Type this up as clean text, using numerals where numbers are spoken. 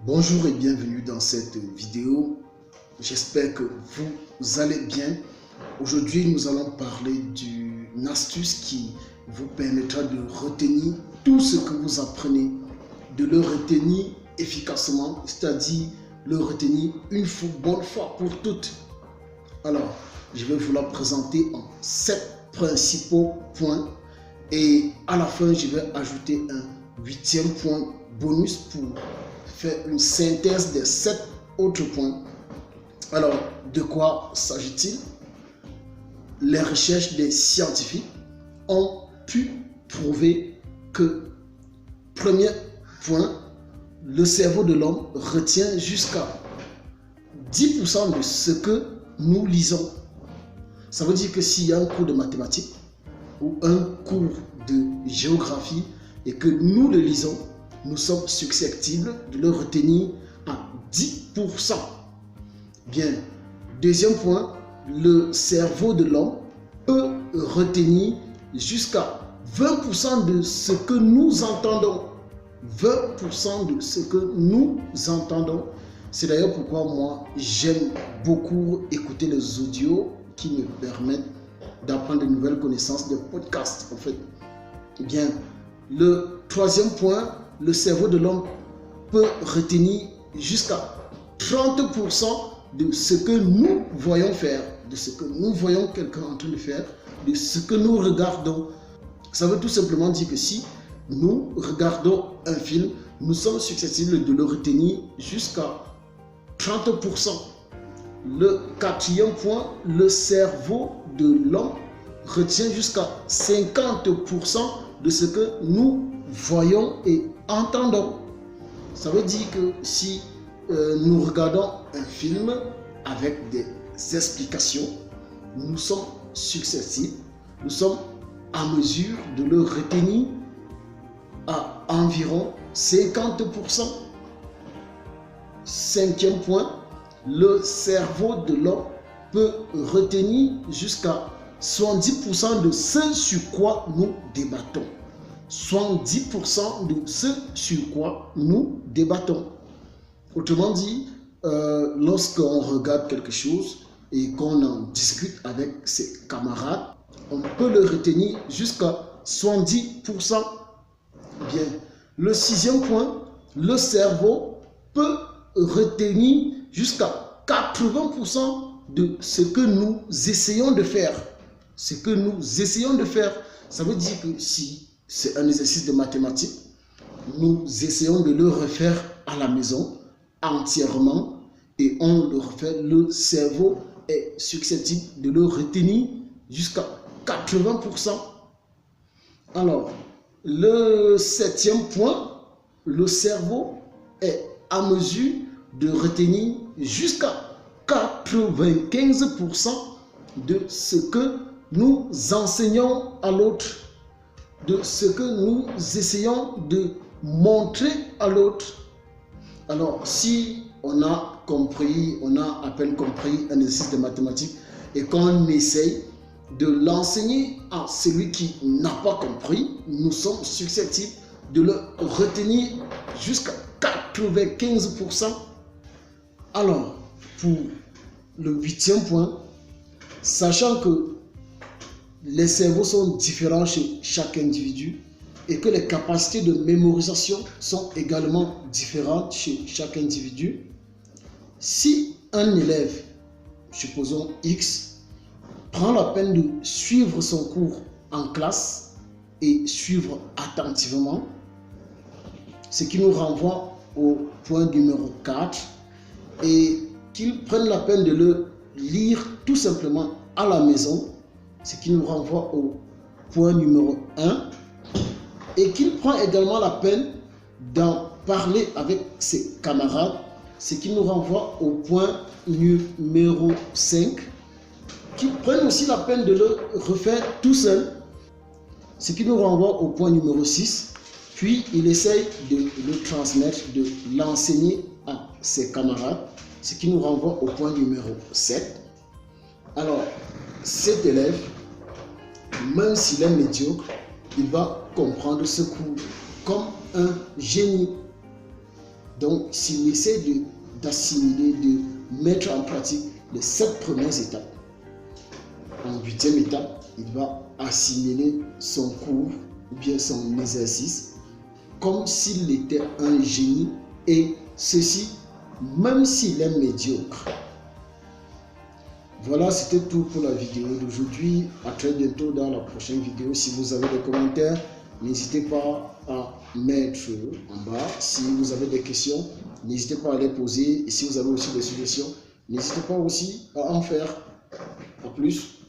Bonjour et bienvenue dans cette vidéo. J'espère que vous allez bien. Aujourd'hui, nous allons parler d'une astuce qui vous permettra de retenir tout ce que vous apprenez, de le retenir efficacement, c'est-à-dire le retenir une bonne fois pour toutes. Alors, je vais vous la présenter en 7 principaux points et à la fin, je vais ajouter un 8e point bonus pour faire une synthèse des 7 autres points. Alors, de quoi s'agit-il? Les recherches des scientifiques ont pu prouver que, premier point, le cerveau de l'homme retient jusqu'à 10% de ce que nous lisons. Ça veut dire que s'il y a un cours de mathématiques ou un cours de géographie et que nous le lisons, nous sommes susceptibles de le retenir à 10%. Bien, deuxième point, le cerveau de l'homme peut retenir jusqu'à 20% de ce que nous entendons. 20% de ce que nous entendons. C'est d'ailleurs pourquoi moi, j'aime beaucoup écouter les audios qui me permettent d'apprendre de nouvelles connaissances, des podcasts en fait. Bien, le troisième point, le cerveau de l'homme peut retenir jusqu'à 30% de ce que nous voyons faire, de ce que nous voyons quelqu'un en train de faire, de ce que nous regardons. Ça veut tout simplement dire que si nous regardons un film, nous sommes susceptibles de le retenir jusqu'à 30%. Le quatrième point, le cerveau de l'homme retient jusqu'à 50% de ce que nous voyons et entendons. Ça veut dire que si nous regardons un film avec des explications, nous sommes susceptibles, nous sommes à mesure de le retenir à environ 50%. Cinquième point, le cerveau de l'homme peut retenir jusqu'à 70% de ce sur quoi nous débattons. 70% de ce sur quoi nous débattons. Autrement dit, lorsqu'on regarde quelque chose et qu'on en discute avec ses camarades, on peut le retenir jusqu'à 70%. Bien. Le sixième point, le cerveau peut retenir jusqu'à 80% de ce que nous essayons de faire. Ce que nous essayons de faire, ça veut dire que si c'est un exercice de mathématiques, nous essayons de le refaire à la maison entièrement et on le refait, le cerveau est susceptible de le retenir jusqu'à 80%. Alors, le septième point, le cerveau est à mesure de retenir jusqu'à 95% de ce que nous enseignons à l'autre, de ce que nous essayons de montrer à l'autre. Alors, si on a compris, on a à peine compris un exercice de mathématiques et qu'on essaye de l'enseigner à celui qui n'a pas compris, nous sommes susceptibles de le retenir jusqu'à 95%. Alors, pour le 8e point, sachant que les cerveaux sont différents chez chaque individu et que les capacités de mémorisation sont également différentes chez chaque individu, si un élève, supposons X, prend la peine de suivre son cours en classe et suivre attentivement, ce qui nous renvoie au point numéro 4, et qu'il prenne la peine de le lire tout simplement à la maison, ce qui nous renvoie au point numéro 1, et qu'il prend également la peine d'en parler avec ses camarades, ce qui nous renvoie au point numéro 5, qu'il prenne aussi la peine de le refaire tout seul, ce qui nous renvoie au point numéro 6, puis il essaye de le transmettre, de l'enseigner à ses camarades, ce qui nous renvoie au point numéro 7. Alors, cet élève, même s'il est médiocre, il va comprendre ce cours comme un génie. Donc, s'il essaie d'assimiler, de mettre en pratique les 7 premières étapes, en 8e étape, il va assimiler son cours ou bien son exercice comme s'il était un génie, et ceci même s'il est médiocre. Voilà, c'était tout pour la vidéo d'aujourd'hui. À très bientôt dans la prochaine vidéo. Si vous avez des commentaires, n'hésitez pas à mettre en bas. Si vous avez des questions, n'hésitez pas à les poser. Et si vous avez aussi des suggestions, n'hésitez pas aussi à en faire. À plus.